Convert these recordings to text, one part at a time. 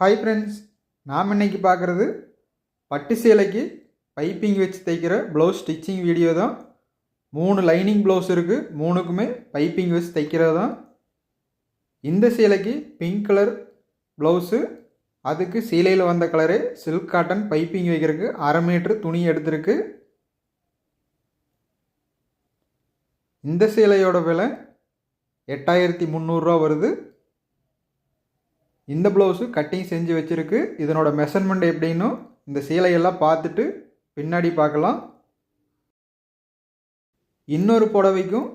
Hi friends, நாம் இன்னைக்கு பார்க்குறது பட்டு சேலைக்கு பைப்பிங் வச்சு தைக்கிற ப்ளவுஸ் ஸ்டிச்சிங் வீடியோ தான். 3 லைனிங் ப்ளவுஸ் இருக்குது, 3க்குமே பைப்பிங் வச்சு தைக்கிறது தான். இந்த சேலைக்கு பிங்க் கலர் ப்ளவுஸு, அதுக்கு சீலையில் வந்த கலரே சில்க் காட்டன் பைப்பிங் வைக்கிறதுக்கு 1/2 மீட்ரு துணி எடுத்திருக்கு. இந்த சேலையோட விலை 8300 வருது. இந்த ப்ளவுஸு கட்டிங் செஞ்சு வச்சுருக்கு. இதனோட மெஷர்மெண்ட் எப்படின்னு இந்த சீலையெல்லாம் பார்த்துட்டு பின்னாடி பார்க்கலாம். இன்னொரு புடவைக்கும்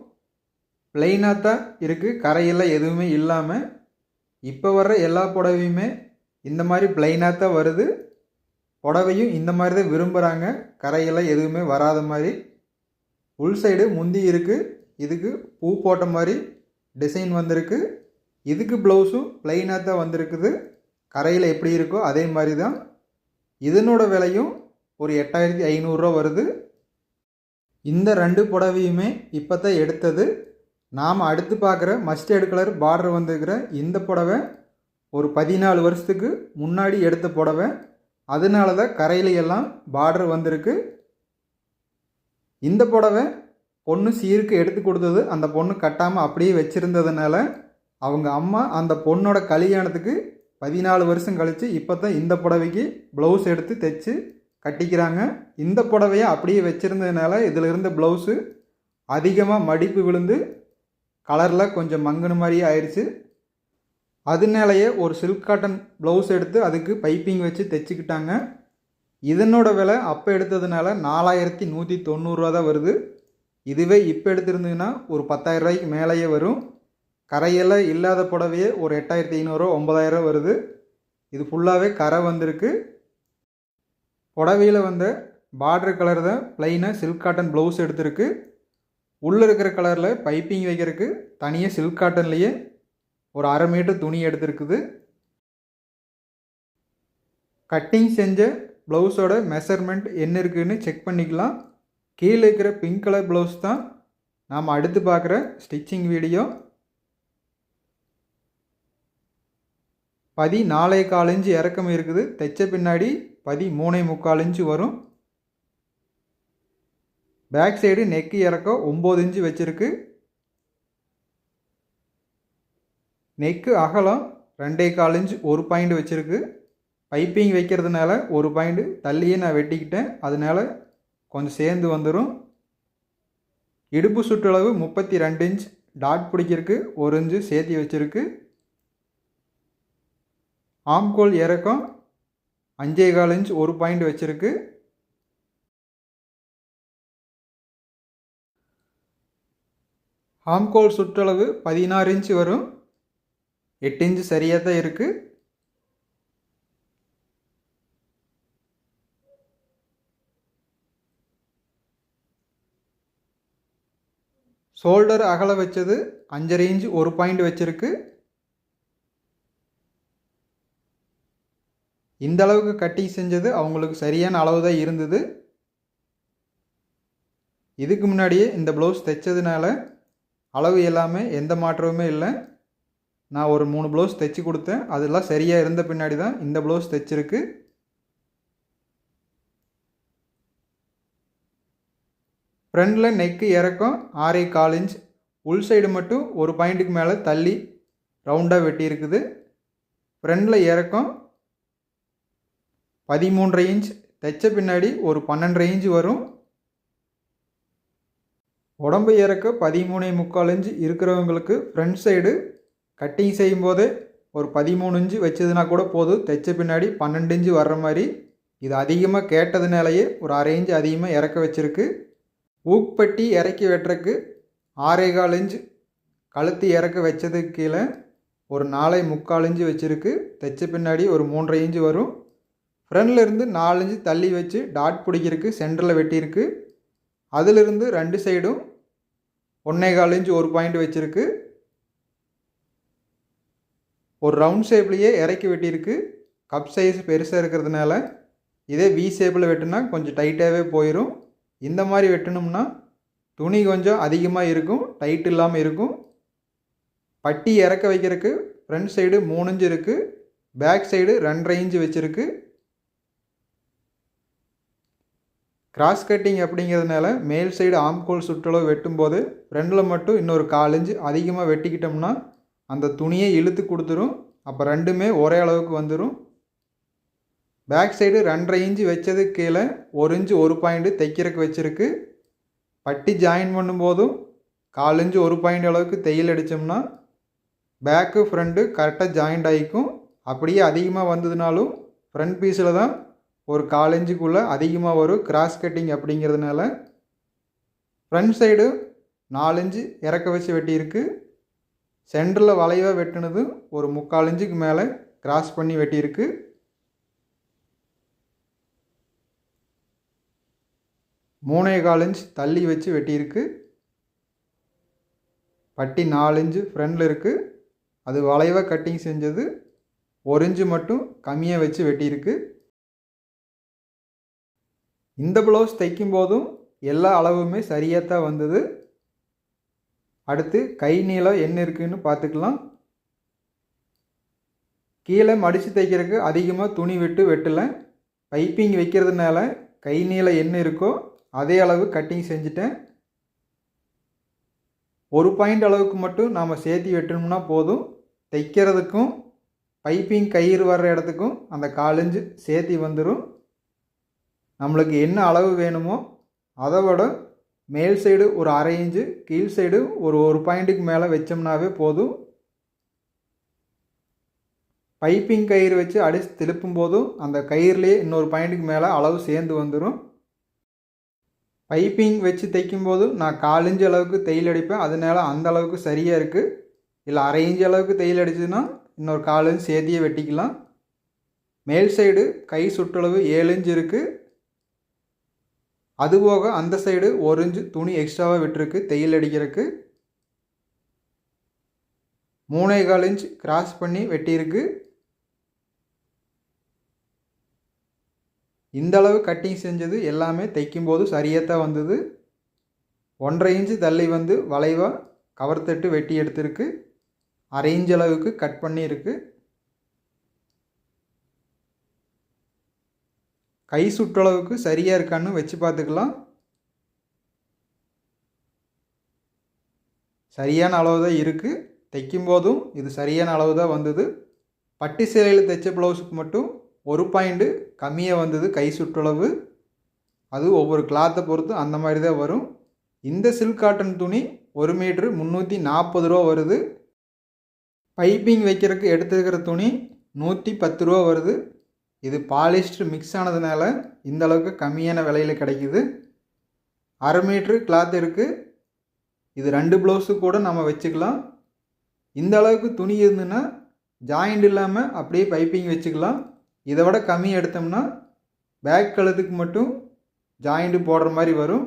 பிளெயினாக தான் இருக்குது, கரையெல்லாம் எதுவுமே இல்லாமல். இப்போ வர்ற எல்லா புடவையுமே இந்த மாதிரி பிளெயினாக தான் வருது. புடவையும் இந்த மாதிரி தான் விரும்புகிறாங்க, கரையெல்லாம் எதுவுமே வராத மாதிரி. உள் சைடு முந்தி இருக்குது, இதுக்கு பூ போட்ட மாதிரி டிசைன் வந்திருக்கு. இதுக்கு ப்ளவுஸும் பிளெயினாக தான் வந்திருக்குது, கரையில் எப்படி இருக்கோ அதே மாதிரி தான். இதனோட விலையும் ஒரு 8500 வருது. இந்த 2 புடவையுமே இப்போ தான் எடுத்தது. நாம் அடுத்து பார்க்குற மஸ்டர்டு கலர் பார்டர் வந்துருக்கிற இந்த புடவை ஒரு 14 வருஷத்துக்கு முன்னாடி எடுத்த புடவை. அதனால தான் கரையில எல்லாம் பார்டர் வந்திருக்கு. இந்த புடவை பொண்ணு சீருக்கு எடுத்து கொடுத்தது, அந்த பொண்ணு கட்டாமல் அப்படியே வச்சுருந்ததுனால அவங்க அம்மா அந்த பொண்ணோட கல்யாணத்துக்கு 14 வருஷம் கழித்து இப்போ தான் இந்த புடவைக்கு ப்ளவுஸ் எடுத்து தைச்சு கட்டிக்கிறாங்க. இந்த புடவையை அப்படியே வச்சுருந்ததுனால இதில் இருந்த ப்ளவுஸு அதிகமாக மடிப்பு விழுந்து கலரில் கொஞ்சம் மங்குன மாதிரியே ஆயிடுச்சு. அதனாலேயே ஒரு சில்க் காட்டன் ப்ளவுஸ் எடுத்து அதுக்கு பைப்பிங் வச்சு தைச்சிக்கிட்டாங்க. இதனோட விலை அப்போ எடுத்ததுனால 4190 தான் வருது. இதுவே இப்போ எடுத்திருந்ததுன்னா ஒரு 10,000 ரூபாய்க்கு மேலேயே வரும். கரையெல்லாம் இல்லாத புடவையே ஒரு 8500 9000 வருது. இது ஃபுல்லாகவே கரை வந்திருக்கு. புடவையில் வந்த பார்டர் கலர் தான் ப்ளைனாக சில்க் காட்டன் ப்ளவுஸ் எடுத்திருக்கு. உள்ளே இருக்கிற கலரில் பைப்பிங் வைக்கிறதுக்கு தனியாக சில்க் காட்டன்லேயே ஒரு 1/2 மீட்டர் துணி எடுத்திருக்குது. கட்டிங் செஞ்ச ப்ளவுஸோட மெஷர்மெண்ட் என்ன இருக்குதுன்னு செக் பண்ணிக்கலாம். கீழே இருக்கிற பிங்க் கலர் ப்ளவுஸ் தான் நாம் அடுத்து பார்க்குற ஸ்டிச்சிங் வீடியோ. 14.25 இன்ச்சு இறக்கம் இருக்குது. தைச்ச பின்னாடி 13.25 இன்ச்சு வரும். பேக் சைடு நெக்கு இறக்கம் 9 இன்ச்சு வச்சுருக்கு. நெக்கு அகலம் 2.25 இன்ச்சு ஒரு பாயிண்ட் வச்சுருக்கு. பைப்பிங் வைக்கிறதுனால ஒரு பாயிண்ட் தள்ளியே நான் வெட்டிக்கிட்டேன், அதனால கொஞ்சம் சேர்ந்து வந்துடும். இடுப்பு சுற்றளவு 32 இன்ச், டாட் பிடிக்கிறதுக்கு 1 இன்ச்சு சேர்த்தி வச்சுருக்கு. ஆம்கோல் இறக்கம் 5.25 இன்ச் ஒரு பாயிண்ட் வச்சுருக்கு. ஆம்கோல் சுற்றளவு 16 இன்ச் வரும். 8 இன்ச் சரியாக தான் இருக்குது. ஷோல்டர் அகல வச்சது 5.5 இன்ச் ஒரு பாயிண்ட் வச்சுருக்கு. இந்த அளவுக்கு கட்டிங் செஞ்சது அவங்களுக்கு சரியான அளவு தான் இருந்தது. இதுக்கு முன்னாடியே இந்த ப்ளவுஸ் தைச்சதுனால அளவு எல்லாமே எந்த மாற்றமுமே இல்லை. நான் ஒரு 3 ப்ளவுஸ் தைச்சி கொடுத்தேன், அதெல்லாம் சரியாக இருந்த பின்னாடி தான் இந்த ப்ளவுஸ் தைச்சிருக்கு. ஃப்ரண்டில் நெக்கு இறக்கம் 6.25 இன்ச், உள் சைடு மட்டும் ஒரு பாயிண்ட்டுக்கு மேலே தள்ளி ரவுண்டாக வெட்டி இருக்குது. ஃப்ரண்டில் இறக்கம் 13.5 இன்ச், தைச்ச பின்னாடி ஒரு 12.5 இன்ச் வரும். உடம்பு இறக்க 13.25 இன்ச் இருக்கிறவங்களுக்கு ஃப்ரண்ட் சைடு கட்டிங் செய்யும் போதே ஒரு 13 இன்ச்சு வச்சதுனா கூட போதும். தைச்ச பின்னாடி 12 இன்ச்சு வர்ற மாதிரி. இது அதிகமாக கேட்டதுனாலேயே ஒரு 1/2 இன்ச் அதிகமாக இறக்க வச்சுருக்கு. ஊக்பட்டி இறக்கி வெட்டுறக்கு 6.25 இன்ச், கழுத்து இறக்க வச்சதுக்கு கீழே ஒரு 4.25 இன்ச்சு வச்சுருக்கு. தைச்ச பின்னாடி ஒரு 3.5 இன்ச்சு வரும். ஃப்ரண்ட்லேருந்து 4 இன்ச்சு தள்ளி வச்சு டாட் பிடிக்கிறதுக்கு சென்டரில் வெட்டியிருக்கு. அதிலிருந்து 2 சைடும் 1.25 இன்ச்சு ஒரு பாயிண்ட் வச்சுருக்கு. ஒரு ரவுண்ட் ஷேப்லேயே இறக்கி வெட்டியிருக்கு. கப் சைஸ் பெருசாக இருக்கிறதுனால இதே வி ஷேப்பில் வெட்டினா கொஞ்சம் டைட்டாகவே போயிடும். இந்த மாதிரி வெட்டணும்னா துணி கொஞ்சம் அதிகமாக இருக்கும், டைட் இல்லாமல் இருக்கும். பட்டி இறக்க வைக்கிறதுக்கு ஃப்ரண்ட் சைடு 3 இன்ச்சு இருக்குது. பேக் சைடு 2.5 இன்ச்சு வச்சுருக்கு. கிராஸ் கட்டிங் அப்படிங்கிறதுனால மேல் சைடு ஆம்கோல் சுற்றளவு வெட்டும்போது ஃப்ரண்டில் மட்டும் இன்னொரு 1/4 இன்ச்சு அதிகமாக வெட்டிக்கிட்டோம்னா அந்த துணியை இழுத்து கொடுத்துரும். அப்போ ரெண்டுமே ஒரே அளவுக்கு வந்துடும். பேக் சைடு 2.5 இன்ச்சு வச்சதுக்கு கீழே 1 இன்ச்சு 1 பாயிண்ட் தைக்கிறதுக்கு வச்சுருக்கு. பட்டி ஜாயின் பண்ணும்போதும் 1/4 இன்ச்சு 1 பாயிண்ட் அளவுக்கு தையல் அடித்தோம்னா பேக்கு ஃப்ரண்ட்டு கரெக்டாக ஜாயிண்ட் ஆகிக்கும். அப்படியே அதிகமாக வந்ததுனாலும் ஃப்ரண்ட் பீஸில் தான் ஒரு 1/4 இன்ச்சுக்குள்ளே அதிகமாக வரும் கிராஸ் கட்டிங் அப்படிங்கிறதுனால. ஃப்ரண்ட் சைடு 4 இன்ச்சு இறக்க வச்சு வெட்டியிருக்கு. சென்டரில் வளைவாக வெட்டினது ஒரு 3/4 இன்ச்சுக்கு மேலே கிராஸ் பண்ணி வெட்டியிருக்கு. மூணே 1/4 இன்ச் தள்ளி வச்சு வெட்டியிருக்கு. பட்டி 4 இன்ச்சு ஃப்ரண்டில் இருக்குது. அது வளைவாக கட்டிங் செஞ்சது 1 இன்ச்சு மட்டும் கம்மியாக வச்சு வெட்டியிருக்கு. இந்த ப்ளவுஸ் தைக்கும் போதும் எல்லா அளவுமே சரியாக தான் வந்தது. அடுத்து கை நீளம் என்ன இருக்குதுன்னு பார்த்துக்கலாம். கீழே மடித்து தைக்கிறதுக்கு அதிகமாக துணி விட்டு வெட்டலை. பைப்பிங் வைக்கிறதுனால கை நீளம் என்ன இருக்கோ அதே அளவு கட்டிங் செஞ்சுட்டேன். 1 பாயிண்ட் அளவுக்கு மட்டும் நாம் சேர்த்து வெட்டணும்னா போதும். தைக்கிறதுக்கும் பைப்பிங் கயிறு வர்ற இடத்துக்கும் அந்த 1/4 இன்ச்சு சேர்த்து வந்துடும். நம்மளுக்கு என்ன அளவு வேணுமோ அதை விட மேல் சைடு ஒரு 1/2 இன்ச்சு, கீழ் சைடு ஒரு 1 பாயிண்ட்டுக்கு மேலே வச்சோம்னாவே போதும். பைப்பிங் கயிறு வச்சு அடித்து திருப்பும் போதும் அந்த கயிறுலேயே இன்னொரு பாயிண்ட்டுக்கு மேலே அளவு சேர்ந்து வந்துடும். பைப்பிங் வச்சு தைக்கும்போது நான் 1/4 இன்ச்சு அளவுக்கு தையல் அடிப்பேன். அதனால அந்த அளவுக்கு சரியாக இருக்குது. இல்லை 1/2 இன்ச்சு அளவுக்கு தையல் அடிச்சதுன்னா இன்னொரு 1/4 இன்ச்சு சேர்த்தியே வெட்டிக்கலாம். மேல் சைடு கை சுற்றளவு 7 இன்ச்சு இருக்குது. அதுபோக அந்த சைடு 1 இன்ச்சு துணி எக்ஸ்ட்ராவாக விட்டுருக்கு தையல் அடிக்கிறதுக்கு. 3.25 இன்ச் கிராஸ் பண்ணி வெட்டியிருக்கு. இந்த அளவு கட்டிங் செஞ்சது எல்லாமே தைக்கும்போது சரியாக தான் வந்தது. 1.5 இன்ச்சு தள்ளி வந்து வளைவாக கவர் தட்டு வெட்டி எடுத்திருக்கு. 1/2 இன்ச் அளவுக்கு கட் பண்ணியிருக்கு. கை சுற்றளவுக்கு சரியாக இருக்கான்னு வச்சு பார்த்துக்கலாம். சரியான அளவு தான் இருக்குது. தைக்கும்போதும் இது சரியான அளவு தான் வந்தது. பட்டு சேலையில் தைச்ச ப்ளவுஸுக்கு மட்டும் 1 பாயிண்ட்டு கம்மியாக வந்தது கை சுற்றளவு. அது ஒவ்வொரு கிளாத்தை பொறுத்து அந்த மாதிரி தான் வரும். இந்த சில்க் காட்டன் துணி 1 மீட்ரு 340 ரூபா வருது. பைப்பிங் வைக்கிறதுக்கு எடுத்துருக்கிற துணி 110 ரூபா வருது. இது பாலிஸ்டர் மிக்ஸ் ஆனதுனால இந்த அளவுக்கு கம்மியான விலையில் கிடைக்குது. 1/2 மீட்ரு கிளாத் இருக்குது. இது 2 ப்ளவுஸு கூட நம்ம வச்சுக்கலாம். இந்த அளவுக்கு துணி இருந்துன்னா ஜாயிண்ட் இல்லாமல் அப்படியே பைப்பிங் வச்சுக்கலாம். இதை விட கம்மி எடுத்தோம்னா பேக் கழுத்துக்கு மட்டும் ஜாயிண்ட்டு போடுற மாதிரி வரும்.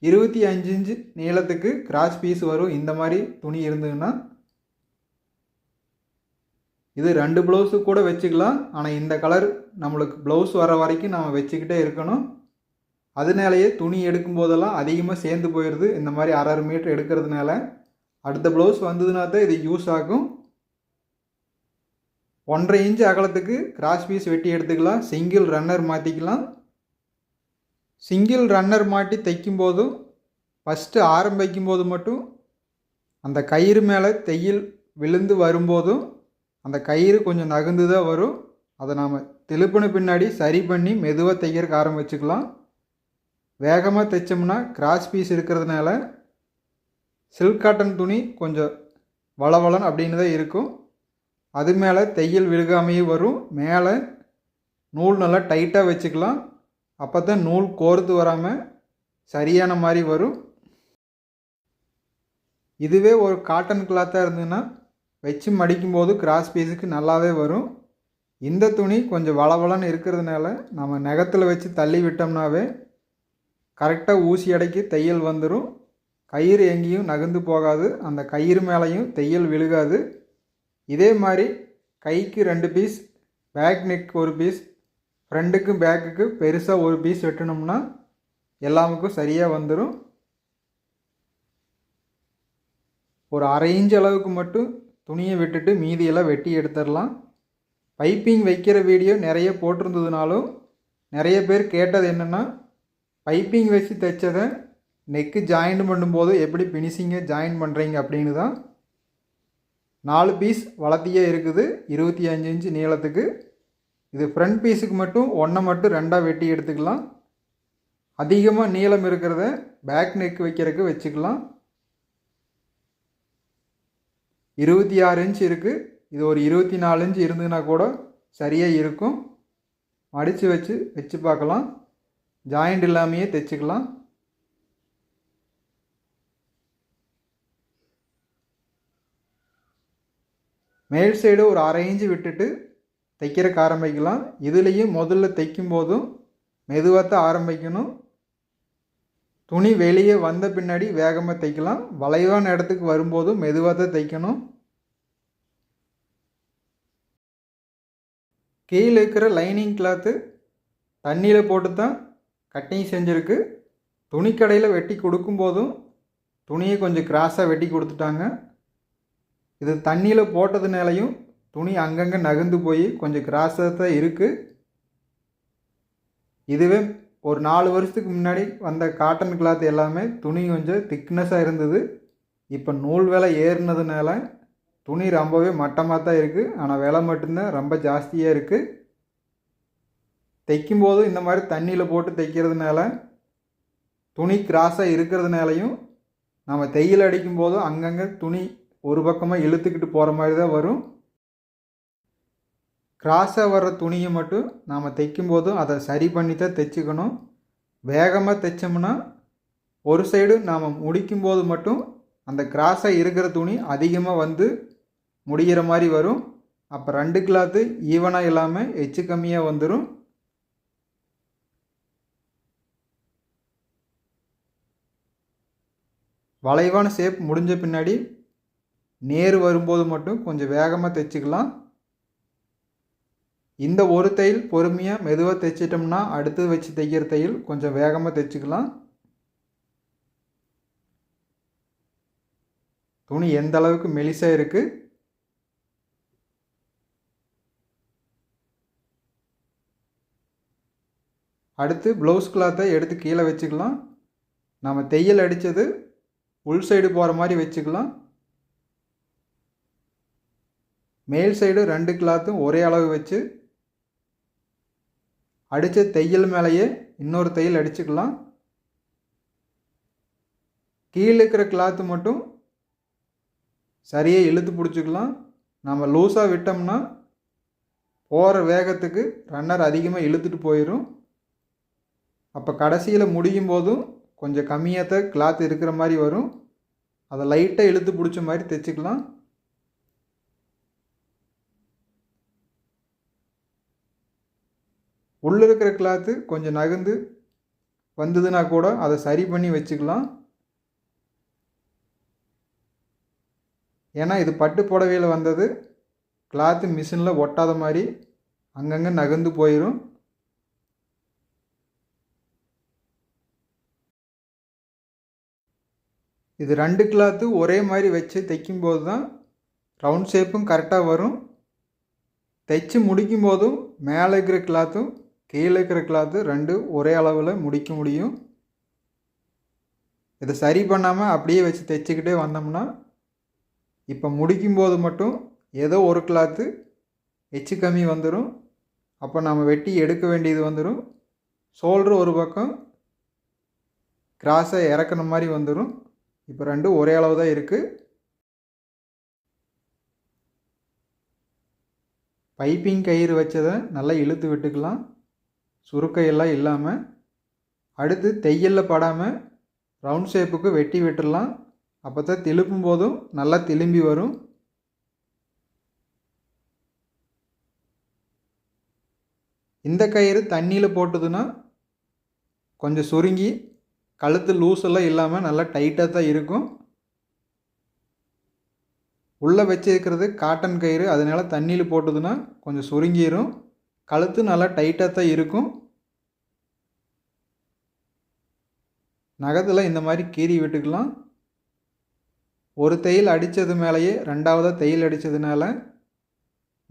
25 இன்ச்சு நீளத்துக்கு கிராஸ் பீஸ் வரும் இந்த மாதிரி துணி இருந்ததுன்னா. இது 2 ப்ளவுஸு கூட வச்சுக்கலாம். ஆனால் இந்த கலர் நம்மளுக்கு ப்ளவுஸ் வர வரைக்கும் நாம் வச்சுக்கிட்டே இருக்கணும். அதனாலேயே துணி எடுக்கும் போதெல்லாம் அதிகமாக சேர்ந்து போயிடுது. இந்த மாதிரி 1/2 மீட்டர் எடுக்கிறதுனால அடுத்த ப்ளவுஸ் வந்ததுனா தான் இது யூஸ் ஆகும். 1.5 இன்ச்சு அகலத்துக்கு கிராஸ் பீஸ் வெட்டி எடுத்துக்கலாம். சிங்கிள் ரன்னர் மாற்றிக்கலாம். சிங்கிள் ரன்னர் மாட்டி தைக்கும்போதும் ஃபஸ்ட்டு ஆரம்பிக்கும் போது மட்டும் அந்த கயிறு மேலே தையல் விழுந்து வரும்போதும் அந்த கயிறு கொஞ்சம் நகர்ந்து தான் வரும். அதை நாம் திருப்பின பின்னாடி சரி பண்ணி மெதுவாக தைக்கிறதுக்கு ஆரம்பிச்சுக்கலாம். வேகமாக தைச்சோம்னா கிராஸ் பீஸ் இருக்கிறதுனால சில்க் காட்டன் துணி கொஞ்சம் வளவளன்னு அப்படின்னு தான் இருக்கும். அது மேலே தையல் விழுகாமையும் வரும். மேலே நூல் நல்லா டைட்டாக வச்சுக்கலாம். அப்போ தான் நூல் கோர்த்து வராமல் சரியான மாதிரி வரும். இதுவே ஒரு காட்டன் கிளாத்தாக இருந்ததுன்னா வச்சு மடிக்கும்போது கிராஸ் பீஸுக்கு நல்லாவே வரும். இந்த துணி கொஞ்சம் வளவளன்னு இருக்கிறதுனால நம்ம நகத்தில் வச்சு தள்ளி விட்டோம்னாவே கரெக்டாக ஊசி அடைக்கி தையல் வந்துடும். கயிறு எங்கேயும் நகர்ந்து போகாது. அந்த கயிறு மேலேயும் தையல் விழுகாது. இதே மாதிரி கைக்கு 2 பீஸ், பேக் நெக் 1 பீஸ், ஃப்ரண்ட்டுக்கு பேக்குக்கு பெருசாக 1 பீஸ் வெட்டணும்னா எல்லாமுக்கும் சரியாக வந்துடும். ஒரு 1/2 இன்ச் அளவுக்கு மட்டும் துணியை விட்டுட்டு மீதியெல்லாம் வெட்டி எடுத்துடலாம். பைப்பிங் வைக்கிற வீடியோ நிறைய போட்டிருந்ததுனாலும் நிறைய பேர் கேட்டது என்னென்னா, பைப்பிங் வச்சு தைச்சதை நெக்கு ஜாயின் பண்ணும்போது எப்படி ஃபினிஷிங்கை ஜாயின் பண்ணுறீங்க அப்படின்னு தான். 4 பீஸ் வளர்த்தியே இருக்குது 25 இன்ச்சு நீளத்துக்கு. இது ஃப்ரண்ட் பீஸுக்கு மட்டும் 1 மட்டும் 2ஆக வெட்டி எடுத்துக்கலாம். அதிகமாக நீளம் இருக்கிறத பேக் நெக் வைக்கிறதுக்கு வச்சுக்கலாம். 26 இன்ச் இருக்குது. இது ஒரு 24 இன்ச் இருந்ததுன்னா கூட சரியாக இருக்கும். மடித்து வச்சு பார்க்கலாம். ஜாயிண்ட் இல்லாமையே தைச்சிக்கலாம். மேல் சைடு ஒரு 1/2 இன்ச்சு விட்டுட்டு தைக்கிறக்கு ஆரம்பிக்கலாம். இதுலேயும் முதல்ல தைக்கும் போதும் மெதுவாக தான் ஆரம்பிக்கணும். துணி வெளியே வந்த பின்னாடி வேகமாக தைக்கலாம். வளைவான இடத்துக்கு வரும்போதும் மெதுவாக தான் தைக்கணும். கீழே இருக்கிற லைனிங் கிளாத்து தண்ணியில் போட்டு தான் கட்டிங் செஞ்சுருக்கு. துணிக்கடையில் வெட்டி கொடுக்கும்போதும் துணியை கொஞ்சம் கிராஸாக வெட்டி கொடுத்துட்டாங்க. இது தண்ணியில் போட்டதுனாலையும் துணி அங்கங்கே நகர்ந்து போய் கொஞ்சம் கிராஸாக தான் இருக்குது. இதுவே ஒரு 4 வருஷத்துக்கு முன்னாடி வந்த காட்டன் கிளாத் எல்லாமே துணி கொஞ்சம் திக்னஸாக இருந்தது. இப்போ நூல் விலை ஏறினதுனால துணி ரொம்பவே மட்டமாக தான் இருக்குது. ஆனால் விலை மட்டும்தான் ரொம்ப ஜாஸ்தியாக இருக்குது. தைக்கும்போது இந்த மாதிரி தண்ணியில் போட்டு தைக்கிறதுனால துணி கிராஸாக இருக்கிறதுனாலையும் நம்ம தையல் அடிக்கும்போதும் அங்கங்கே துணி ஒரு பக்கமாக இழுத்துக்கிட்டு போகிற மாதிரி தான் வரும். கிராஸாக வர்ற துணியை மட்டும் நாம் தைக்கும்போதும் அதை சரி பண்ணி தான் தைச்சிக்கணும். வேகமாக தைச்சோம்னா ஒரு சைடு நாம் முடிக்கும்போது மட்டும் அந்த கிராஸாக இருக்கிற துணி அதிகமாக வந்து முடிகிற மாதிரி வரும். அப்போ 2 கிளாத்து ஈவனாக இல்லாமல் எச்சு கம்மியாக வந்துடும். வளைவான ஷேப் முடிஞ்ச பின்னாடி நேர் வரும்போது மட்டும் கொஞ்சம் வேகமாக தைச்சிக்கலாம். இந்த ஒரு தையல் பொறுமையாக மெதுவாக தைச்சிட்டோம்னா அடுத்து வச்சு தைக்கிற தையல் கொஞ்சம் வேகமாக தைச்சிக்கலாம். துணி எந்த அளவுக்கு மெலிசாக இருக்குது. அடுத்து ப்ளவுஸ் கிளாத்தை எடுத்து கீழே வச்சுக்கலாம். நம்ம தையல் அடித்தது உள் சைடு போகிற மாதிரி வச்சுக்கலாம். மேல் சைடு 2 கிளாத்தும் ஒரே அளவு வச்சு அடித்த தையல் மேலேயே இன்னொரு தையல் அடிச்சுக்கலாம். கீழே இருக்கிற கிளாத்து மட்டும் சரியாக இழுத்து பிடிச்சிக்கலாம். நம்ம லூஸாக விட்டோம்னா போகிற வேகத்துக்கு ரன்னர் அதிகமாக இழுத்துட்டு போயிடும். அப்போ கடைசியில் முடியும் போதும் கொஞ்சம் கம்மியாக தான் கிளாத் இருக்கிற மாதிரி வரும். அதை லைட்டாக இழுத்து பிடிச்ச மாதிரி தைச்சிக்கலாம். உள்ளே இருக்கிற கிளாத்து கொஞ்சம் நகர்ந்து வந்ததுன்னா கூட அதை சரி பண்ணி வச்சுக்கலாம். ஏன்னா இது பட்டு புடவையில் வந்தது. கிளாத்து மிஷினில் ஒட்டாத மாதிரி அங்கங்கே நகர்ந்து போயிடும். இது 2 கிளாத்து ஒரே மாதிரி வச்சு தைக்கும்போது தான் ரவுண்ட் ஷேப்பும் கரெக்டாக வரும். தைச்சு முடிக்கும் போதும் மேலே இருக்கிற கிளாத்தும் கீழே இருக்கிற கிளாத்து 2 ஒரே அளவில் முடிக்க முடியும். இதை சரி பண்ணாமல் அப்படியே வச்சு தைச்சிக்கிட்டே வந்தோம்னா இப்போ முடிக்கும்போது மட்டும் ஏதோ ஒரு கிளாத்து எச்சு கம்மி வந்துடும். அப்போ நம்ம வெட்டி எடுக்க வேண்டியது வந்துடும். ஷோல்டர் ஒரு பக்கம் கிராஸாக இறக்குன மாதிரி வந்துடும். இப்போ 2 ஒரே அளவு தான் இருக்குது. பைப்பிங் கயிறு வச்சதை நல்லா இழுத்து விட்டுக்கலாம், சுருக்கையெல்லாம் இல்லாமல். அடுத்து தையலில் படாமல் ரவுண்ட் ஷேப்புக்கு வெட்டி விட்டுடலாம். அப்போ தான் திருப்பும் போதும் நல்லா திரும்பி வரும். இந்த கயிறு தண்ணியில் போட்டதுன்னா கொஞ்சம் சுருங்கி கழுத்து லூஸெல்லாம் இல்லாமல் நல்லா டைட்டாக தான் இருக்கும். உள்ளே வச்சுருக்கிறது காட்டன் கயிறு, அதனால் தண்ணியில் போட்டதுன்னா கொஞ்சம் சுருங்கிடும். கழுத்து நல்லா டைட்டாக தான் இருக்கும். நகத்தில் இந்த மாதிரி கீறி விட்டுக்கலாம். ஒரு தையல் அடித்தது மேலேயே 2ஆவதாக தையல் அடித்ததுனால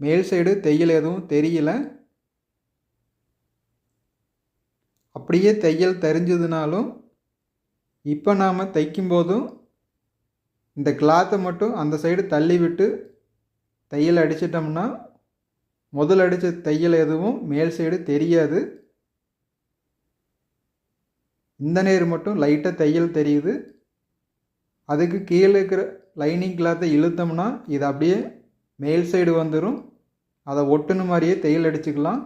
மேல் சைடு தையல் எதுவும் தெரியல. அப்படியே தையல் தெரிஞ்சதுனாலும் இப்போ நாம் தைக்கும்போதும் இந்த கிளாத்தை மட்டும் அந்த சைடு தள்ளி விட்டு தையல் அடிச்சிட்டோம்னா முதல் அடித்த தையல் எதுவும் மேல் சைடு தெரியாது. இந்த நேர் மட்டும் லைட்டாக தையல் தெரியுது. அதுக்கு கீழே இருக்கிற லைனிங் கிளாத்தை இழுத்தோம்னா இது அப்படியே மேல் சைடு வந்துடும். அதை ஒட்டுன மாதிரியே தையல் அடிச்சுக்கலாம்.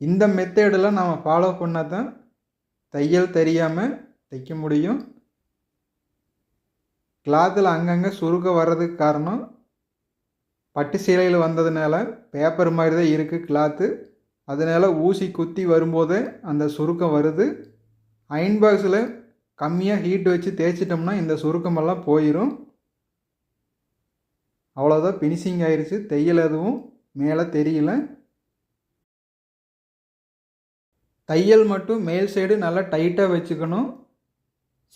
இந்த மெத்தேடெல்லாம் நாம் ஃபாலோ பண்ணால் தான் தையல் தெரியாமல் தைக்க முடியும். கிளாத்தில் அங்கங்கே சுருக்க வர்றதுக்கு காரணம் பட்டு சீலையில் வந்ததுனால பேப்பர் மாதிரி தான் இருக்குது கிளாத்து. அதனால் ஊசி குத்தி வரும்போதே அந்த சுருக்கம் வருது. அயன் பாக்ஸில் கம்மியாக ஹீட் வச்சு தேய்ச்சிட்டோம்னா இந்த சுருக்கமெல்லாம் போயிடும். அவ்வளோதான், ஃபினிஷிங் ஆயிடுச்சு. தையல் எதுவும் மேலே தெரியல. தையல் மட்டும் மேல் சைடு நல்லா டைட்டாக வச்சுக்கணும்.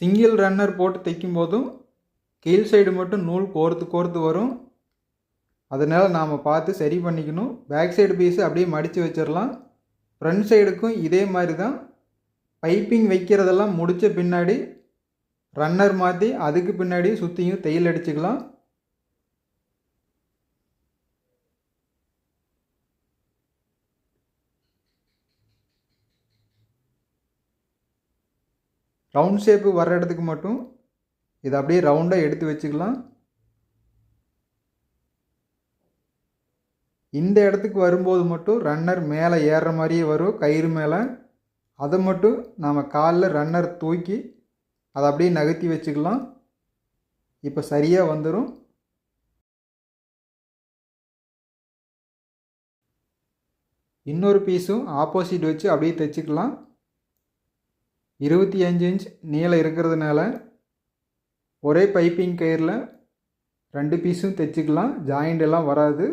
சிங்கிள் ரன்னர் போட்டு தைக்கும் போதும் கீழ் சைடு மட்டும் நூல் கோர்த்து கோர்த்து வரும். அதனால் நாம் பார்த்து சரி பண்ணிக்கணும். பேக் சைடு பீஸு அப்படியே மடித்து வச்சிடலாம். ஃப்ரண்ட் சைடுக்கும் இதே மாதிரி தான். பைப்பிங் வைக்கிறதெல்லாம் முடித்த பின்னாடி ரன்னர் மாற்றி அதுக்கு பின்னாடி சுற்றியும் தையல் அடிச்சுக்கலாம். ரவுண்ட் ஷேப்பு வர இடத்துக்கு மட்டும் இதை அப்படியே ரவுண்டாக எடுத்து வச்சுக்கலாம். இந்த இடத்துக்கு வரும்போது மட்டும் ரன்னர் மேலே ஏறுற மாதிரியே வரும் கயிறு மேலே. அதை மட்டும் நாம் காலில் ரன்னர் தூக்கி அதை அப்படியே நகர்த்தி வச்சுக்கலாம். இப்போ சரியாக வந்துடும். இன்னொரு பீஸும் ஆப்போசிட் வச்சு அப்படியே தைச்சிக்கலாம். 25 இன்ச் நீளம் இருக்கிறதுனால ஒரே பைப்பிங் கயிறில் 2 பீஸும் தைச்சிக்கலாம். ஜாயிண்ட் எல்லாம் வராது.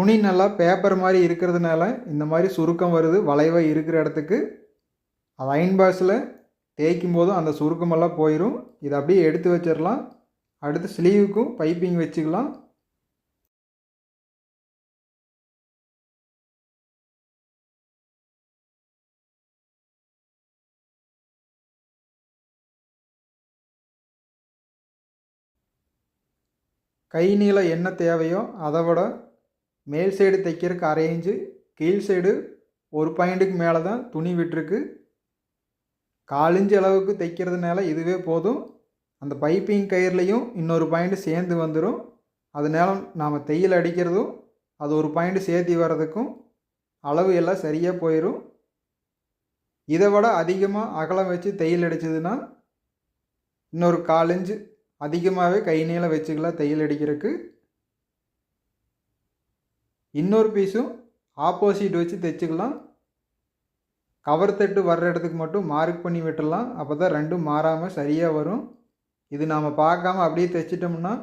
துணி நல்லா பேப்பர் மாதிரி இருக்கிறதுனால இந்த மாதிரி சுருக்கம் வருது வளைவாக இருக்கிற இடத்துக்கு. அது அயன் பாக்ஸில் தேய்க்கும் போதும் அந்த சுருக்கமெல்லாம் போயிடும். இதை அப்படியே எடுத்து வச்சிடலாம். அடுத்து ஸ்லீவுக்கும் பைப்பிங் வச்சுக்கலாம். கை நீளம் என்ன தேவையோ அதை விட மேல் சைடு தைக்கிறதுக்கு 1/2 இன்ச்சு, கீழ் சைடு 1 பாயிண்ட்டுக்கு மேலே தான் துணி விட்டுருக்கு. 1/4 இன்ச்சு அளவுக்கு தைக்கிறதுனால இதுவே போதும். அந்த பைப்பிங் கயிறுலையும் இன்னொரு பாயிண்ட் சேர்ந்து வந்துடும். அதனால நாம் தையல் அடிக்கிறதும் அது ஒரு பாயிண்ட் சேர்த்து வர்றதுக்கும் அளவு எல்லாம் சரியாக போயிடும். இதை விட அதிகமாக அகலம் வச்சு தையல் அடிச்சதுன்னா இன்னொரு 1/4 இன்ச்சு அதிகமாகவே கை நீளம் வச்சுக்கலாம் தையல் அடிக்கிறதுக்கு. இன்னொரு பீஸும் ஆப்போசிட் வச்சு தைச்சிக்கலாம். கவர் தட்டு வர்ற இடத்துக்கு மட்டும் மார்க் பண்ணி விட்டுடலாம். அப்போ தான் ரெண்டும் மாறாமல் சரியாக வரும். இது நாம் பார்க்காம அப்படியே தைச்சிட்டோம்னா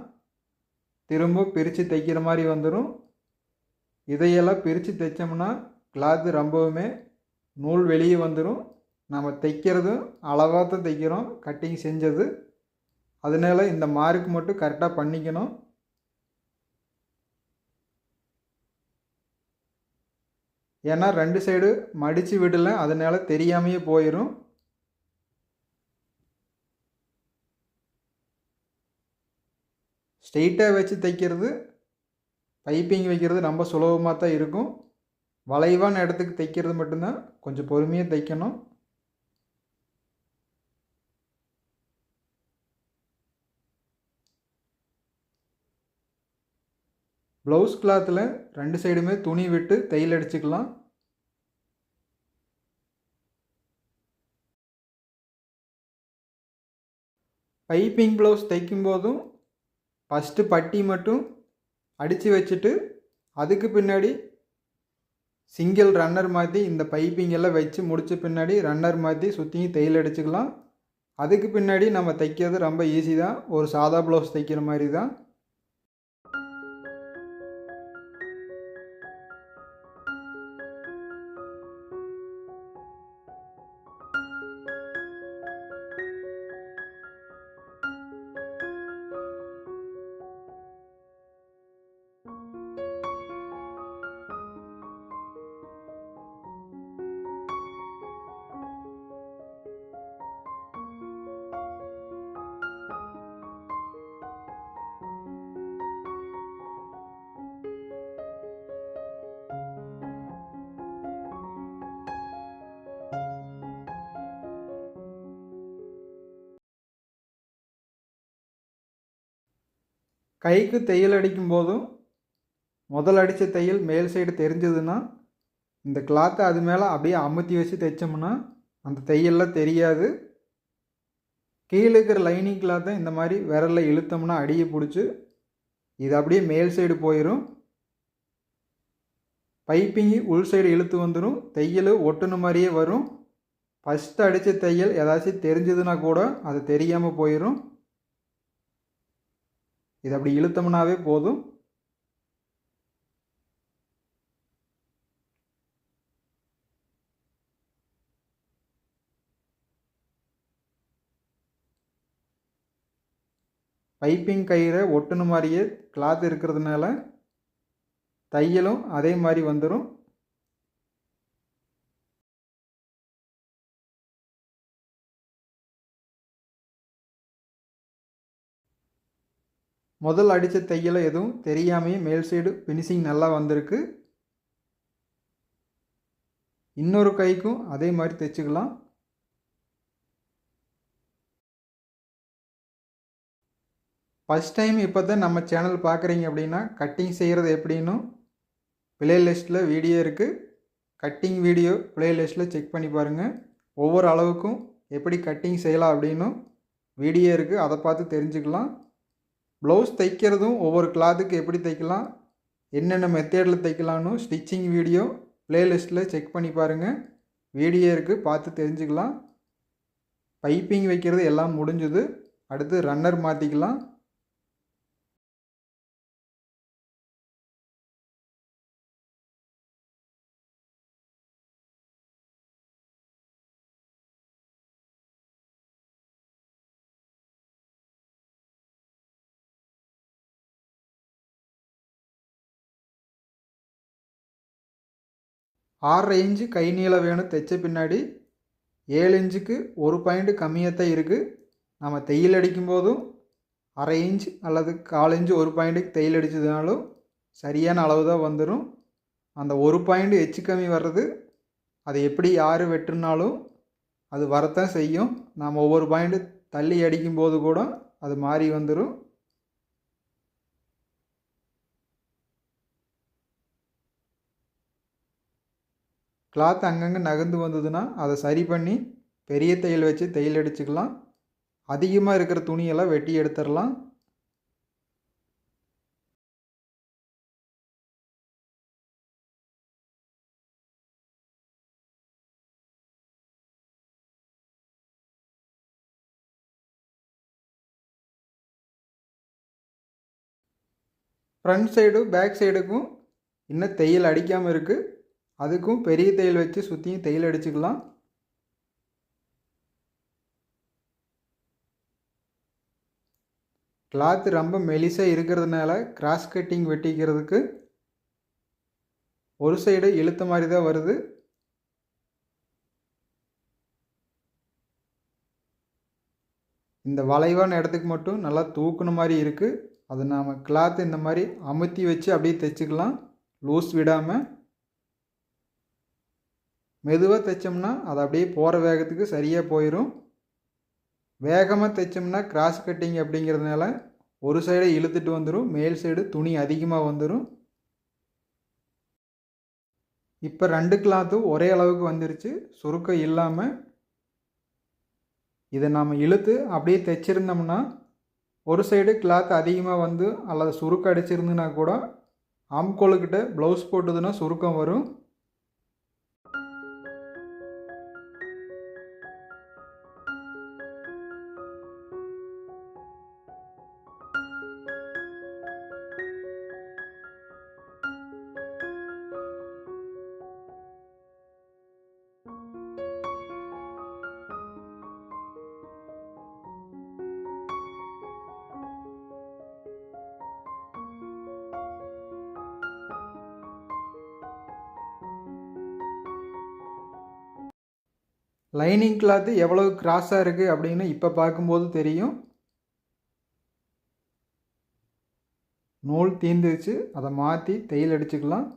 திரும்ப பிரித்து தைக்கிற மாதிரி வந்துடும். இதையெல்லாம் பிரித்து தைச்சோம்னா கிளாத்து ரொம்பவுமே நூல் வெளியே வந்துடும். நம்ம தைக்கிறதும் அளவாக தான் தைக்கிறோம் கட்டிங் செஞ்சது. அதனால இந்த மார்க் மட்டும் கரெக்டாக பண்ணிக்கணும். ஏன்னா 2 சைடு மடித்து விடலை, அதனால தெரியாமையே போயிடும். ஸ்ட்ரெயிட்டாக வச்சு தைக்கிறது பைப்பிங் வைக்கிறது ரொம்ப சுலபமாக தான் இருக்கும். வளைவான இடத்துக்கு தைக்கிறது மட்டும்தான் கொஞ்சம் பொறுமையாக தைக்கணும். ப்ளவுஸ் கிளாத்தில் 2 சைடுமே துணி விட்டு தையல் அடிச்சுக்கலாம். பைப்பிங் ப்ளவுஸ் தைக்கும்போதும் ஃபஸ்ட்டு பட்டி மட்டும் அடித்து வச்சுட்டு அதுக்கு பின்னாடி சிங்கிள் ரன்னர் மாற்றி இந்த பைப்பிங் எல்லாம் வச்சு முடித்த பின்னாடி ரன்னர் மாற்றி சுற்றியும் தையல் அடிச்சுக்கலாம். அதுக்கு பின்னாடி நம்ம தைக்கிறது ரொம்ப ஈஸி தான். ஒரு சாதா ப்ளவுஸ் தைக்கிற மாதிரி தான். கைக்கு தையல் அடிக்கும் போதும் முதல் அடித்த தையல் மேல் சைடு தெரிஞ்சதுன்னா இந்த கிளாத்தை அது மேலே அப்படியே அமுத்தி வச்சு தைச்சோம்னா அந்த தையல்லாம் தெரியாது. கீழே இருக்கிற லைனிங் கிளாத்தை இந்த மாதிரி விரலில் இழுத்தோம்னா அடியை பிடிச்சி இது அப்படியே மேல் சைடு போயிடும். பைப்பிங்கு உள் சைடு இழுத்து வந்துடும். தையல் ஒட்டுன மாதிரியே வரும். ஃபஸ்ட்டு அடித்த தையல் ஏதாச்சும் தெரிஞ்சதுன்னா கூட அது தெரியாமல் போயிடும். இது அப்படி இழுத்தோம்னாவே போதும். பைப்பிங் கயிறை ஒட்டுன மாதிரியே கிளாத் இருக்கிறதுனால தையலும் அதே மாதிரி வந்துடும். முதல் அடித்த தையலை எதுவும் தெரியாமையே மேல் சைடு ஃபினிஷிங் நல்லா வந்திருக்கு. இன்னொரு கைக்கும் அதே மாதிரி தைச்சிக்கலாம். ஃபஸ்ட் டைம் இப்போ தான் நம்ம சேனல் பார்க்குறீங்க அப்படின்னா கட்டிங் செய்கிறது எப்படின்னு பிளேலிஸ்ட்டில் வீடியோ இருக்குது. கட்டிங் வீடியோ பிளேலிஸ்ட்டில் செக் பண்ணி பாருங்கள். ஒவ்வொரு அளவுக்கும் எப்படி கட்டிங் செய்யலாம் அப்படின்னும் வீடியோ இருக்குது, அதை பார்த்து தெரிஞ்சுக்கலாம். ப்ளவுஸ் தைக்கிறதும் ஒவ்வொரு கிளாத்துக்கு எப்படி தைக்கலாம், என்னென்ன மெத்தேடில் தைக்கலான்னு ஸ்டிச்சிங் வீடியோ பிளேலிஸ்ட்டில் செக் பண்ணி பாருங்கள். வீடியோ இருக்குது, பார்த்து தெரிஞ்சுக்கலாம். பைப்பிங் வைக்கிறது எல்லாம் முடிஞ்சுது. அடுத்து ரன்னர் மாற்றிக்கலாம். 6.5 இன்ச்சு கை நீளம் வேணும். தைச்ச பின்னாடி 7 இன்ச்சுக்கு ஒரு பாயிண்ட் கம்மியாக தான் இருக்குது. நம்ம தையல் அடிக்கும் போதும் 1/2 இன்ச் அல்லது 1/4 இன்ச்சு ஒரு பாயிண்ட்டுக்கு தையல் அடித்ததுனாலும் சரியான அளவு தான் வந்துடும். அந்த ஒரு பாயிண்ட் எச்சு கம்மி வர்றது அதை எப்படி யார் வெட்டுனாலும் அது வரத்தான் செய்யும். நாம் ஒவ்வொரு பாயிண்ட் தள்ளி அடிக்கும்போது கூட அது மாறி வந்துடும். கிளாத் அங்கங்கே நகர்ந்து வந்ததுன்னா அதை சரி பண்ணி பெரிய தையல் வச்சு தையல் அடிச்சுக்கலாம். அதிகமாக இருக்கிற துணியெல்லாம் வெட்டி எடுத்துடலாம். ஃப்ரண்ட் சைடு பேக் சைடுக்கும் இன்னும் தையல் அடிக்காமல் இருக்குது. அதுக்கும் பெரிய தையல் வச்சு சுற்றியும் தையல் அடிச்சுக்கலாம். கிளாத் ரொம்ப மெலிசாக இருக்கிறதுனால கிராஸ் கட்டிங் வெட்டிக்கிறதுக்கு ஒரு சைடு இழுத்த மாதிரி தான் வருது. இந்த வளைவான இடத்துக்கு மட்டும் நல்லா தூக்குன மாதிரி இருக்குது. அது நாம் கிளாத் இந்த மாதிரி அமுத்தி வச்சு அப்படியே தைச்சிக்கலாம். லூஸ் விடாமல் மெதுவாக தைச்சோம்னா அது அப்படியே போகிற வேகத்துக்கு சரியாக போயிடும். வேகமாக தைச்சோம்னா கிராஸ் கட்டிங் அப்படிங்கிறதுனால ஒரு சைடை இழுத்துட்டு வந்துடும், மேல் சைடு துணி அதிகமாக வந்துடும். இப்போ 2 கிளாத்தும் ஒரே அளவுக்கு வந்துருச்சு, சுருக்கம் இல்லாமல். இதை நாம் இழுத்து அப்படியே தைச்சிருந்தோம்னா ஒரு சைடு கிளாத் அதிகமாக வந்து அல்லது சுருக்கம் அடிச்சிருந்துன்னா கூட ஆம்கோலுக்கிட்ட ப்ளவுஸ் போட்டதுன்னா சுருக்கம் வரும். லைனிங் கிளாத்து எவ்வளவு கிராஸாக இருக்குது அப்படின்னு இப்போ பார்க்கும்போது தெரியும். நூல் தீர்ந்துருச்சு, அதை மாற்றி தையல் அடிச்சுக்கலாம்.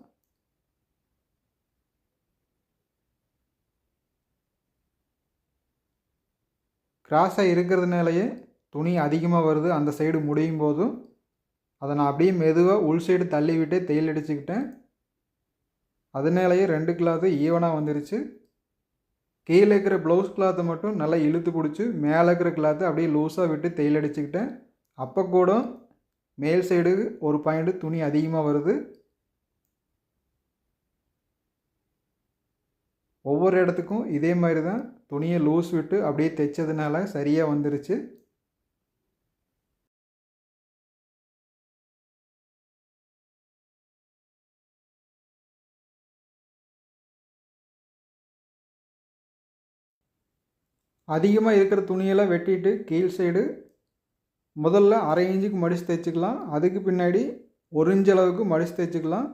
கிராஸாக இருக்கிறதுனாலையே துணி அதிகமாக வருது. அந்த சைடு முடியும் போதும் அதை நான் அப்படியே மெதுவாக உள் சைடு தள்ளி விட்டு தையல் அடிச்சுக்கிட்டேன். அதனாலேயே 2 கிளாத்து ஈவனாக வந்துருச்சு. கீழே இருக்கிற ப்ளவுஸ் கிளாத்தை மட்டும் நல்லா இழுத்து பிடிச்சி மேலே இருக்கிற கிளாத்தை அப்படியே லூஸாக விட்டு தையல் அடிச்சுக்கிட்டேன். அப்போ கூட மேல் சைடு ஒரு பாயிண்ட் துணி அதிகமாக வருது. ஒவ்வொரு இடத்துக்கும் இதே மாதிரி தான் துணியை லூஸ் விட்டு அப்படியே தைச்சதுனால சரியாக வந்துருச்சு. அதிகமாக இருக்கிற துணியெல்லாம் வெட்டிட்டு கீழ் சைடு முதல்ல 1/2 இன்ச்சுக்கு மடித்து தைச்சிக்கலாம். அதுக்கு பின்னாடி 1 இன்ச் அளவுக்கு மடித்து தைச்சிக்கலாம்.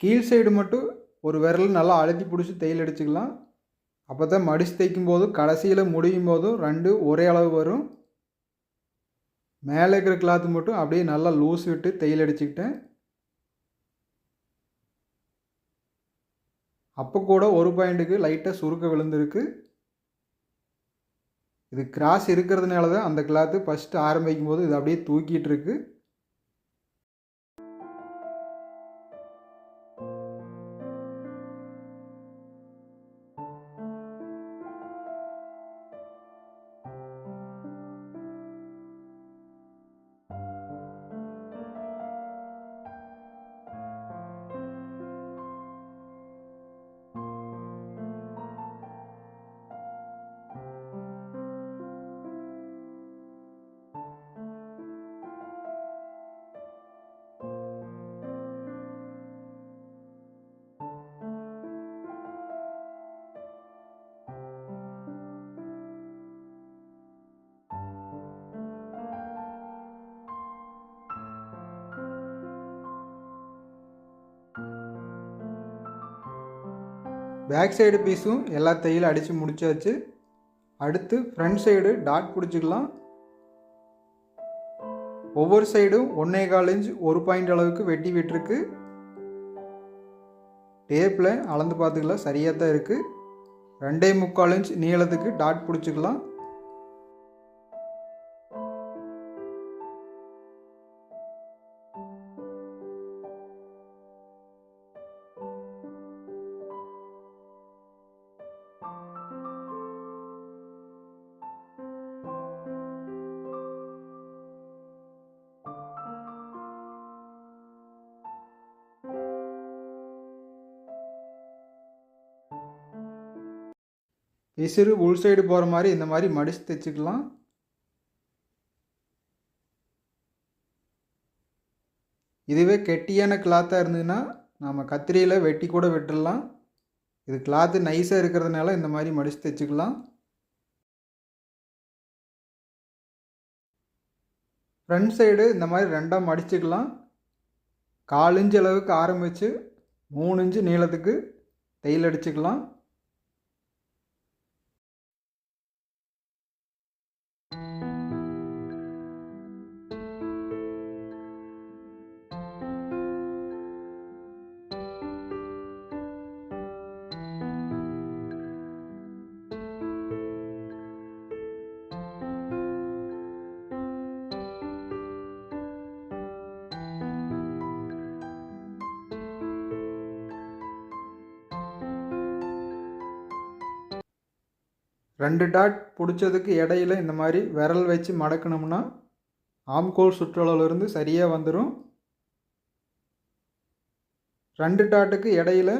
கீழ் சைடு மட்டும் ஒரு விரல் நல்லா அழுத்தி பிடிச்சி தையல் அடிச்சுக்கலாம். அப்போ தான் மடித்து தைக்கும் போதும் கடைசியில் முடியும் போதும் 2 ஒரே அளவு வரும். மேலே இருக்கிற கிளாத்து மட்டும் அப்படியே நல்லா லூஸ் விட்டு தையல் அடிச்சுக்கிட்டேன். அப்போ கூட ஒரு பாயிண்ட்டுக்கு லைட்டாக சுருக்க விழுந்திருக்கு. இது கிராஸ் இருக்கிறதுனால தான் அந்த கிளாத்து ஃபஸ்ட்டு ஆரம்பிக்கும் போது இது அப்படியே தூக்கிட்டு இருக்கு. பேக் சைடு பீஸும் எல்லா தையலும் அடித்து முடிச்சாச்சு. அடுத்து ஃப்ரண்ட் சைடு டாட் பிடிச்சிக்கலாம். ஒவ்வொரு சைடும் 1.25 இன்ச் 1 பாயிண்ட் அளவுக்கு வெட்டி விட்டுருக்கு. டேப்பில் அளந்து பார்த்துக்கலாம், சரியாக தான் இருக்குது. 2.25 இன்ச் நீளத்துக்கு டாட் பிடிச்சிக்கலாம். விசிறு உள் சைடு போகிற மாதிரி இந்த மாதிரி மடித்து தைச்சிக்கலாம். இதுவே கெட்டியான கிளாத்தாக இருந்ததுன்னா நம்ம கத்திரியில் வெட்டி கூட விட்டுடலாம். இது கிளாத்து நைஸாக இருக்கிறதுனால இந்த மாதிரி மடித்து தைச்சிக்கலாம். ஃப்ரண்ட் சைடு இந்த மாதிரி ரெண்டாக மடிச்சுக்கலாம். 1/4 இன்ச் அளவுக்கு ஆரம்பித்து 3 இன்ச்சு நீளத்துக்கு தையல் அடிச்சுக்கலாம். ரெண்டு டாட் பிடிச்சதுக்கு இடையில இந்த மாதிரி விரல் வச்சு மடக்கணும்னா ஆம்கோல் சுற்றளவுலேருந்து சரியாக வந்துடும். 2 டாட்டுக்கு இடையில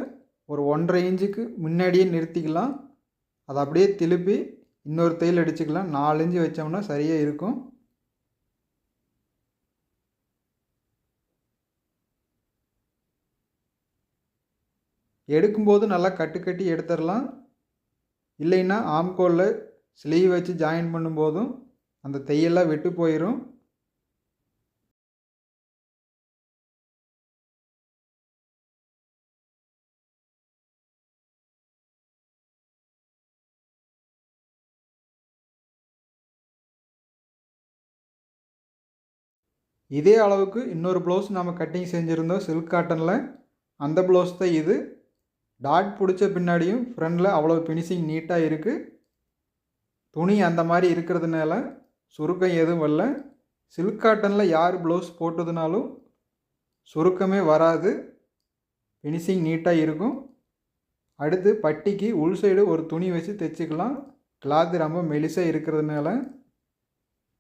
ஒரு 1.5 இன்ச்சுக்கு முன்னாடியே நிறுத்திக்கலாம். அதை அப்படியே திருப்பி இன்னொரு தையல் அடிச்சுக்கலாம். 4 இன்ச்சு வச்சோம்னா சரியாக இருக்கும். எடுக்கும்போது நல்லா கட்டி எடுத்துடலாம். இல்லைன்னா ஆம்கோலில் ஸ்லீவ் வச்சு ஜாயின் பண்ணும்போதும் அந்த தையெல்லாம் விட்டு போயிடும். இதே அளவுக்கு இன்னொரு ப்ளவுஸ் நம்ம கட்டிங் செஞ்சுருந்தோம் சில்க் காட்டனில். அந்த ப்ளவுஸ் தான் இது. டாட் பிடிச்ச பின்னாடியும் ஃப்ரண்டில் அவ்வளோ ஃபினிஷிங் நீட்டாக இருக்குது. துணி அந்த மாதிரி இருக்கிறதுனால சுருக்கம் எதுவும் வரல. சில்க் காட்டனில் யார் ப்ளவுஸ் போட்டதுனாலும் சுருக்கமே வராது, ஃபினிஷிங் நீட்டாக இருக்கும். அடுத்து பட்டிக்கு உள் சைடு ஒரு துணி வச்சு தைச்சிக்கலாம். கிளாத்து ரொம்ப மெலிசாக இருக்கிறதுனால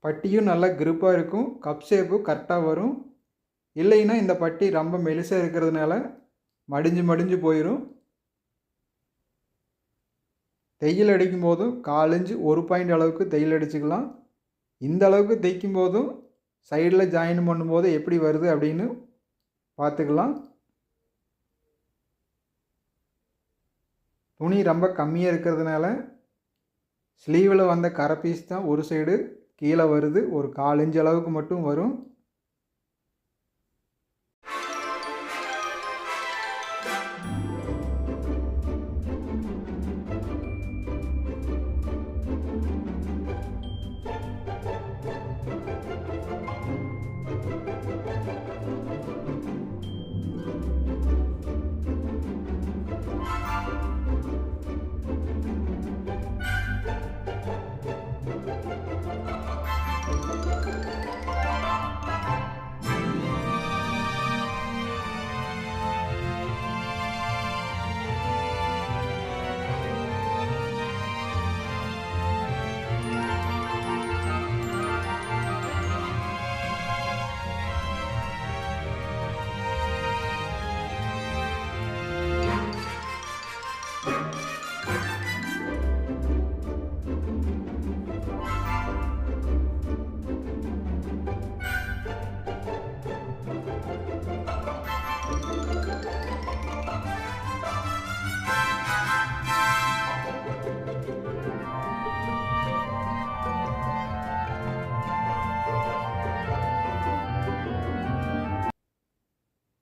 பட்டியும் நல்லா கிரிப்பாக இருக்கும், கப் ஷேப்பு கரெக்டாக வரும். இல்லைன்னா இந்த பட்டி ரொம்ப மெலிசாக இருக்கிறதுனால மடிஞ்சு போயிடும். தையல் அடிக்கும் போதும் 1/4 இன்ச்சு 1 பாயிண்ட் அளவுக்கு தையல் அடிச்சுக்கலாம். இந்த அளவுக்கு தைக்கும் போதும் சைடில் ஜாயின் பண்ணும்போது எப்படி வருது அப்படின்னு பார்த்துக்கலாம். துணி ரொம்ப கம்மியாக இருக்கிறதுனால ஸ்லீவில் வந்த கரை பீஸ் தான் ஒரு சைடு கீழே வருது. ஒரு 1/4 இன்ச்சு அளவுக்கு மட்டும் வரும்.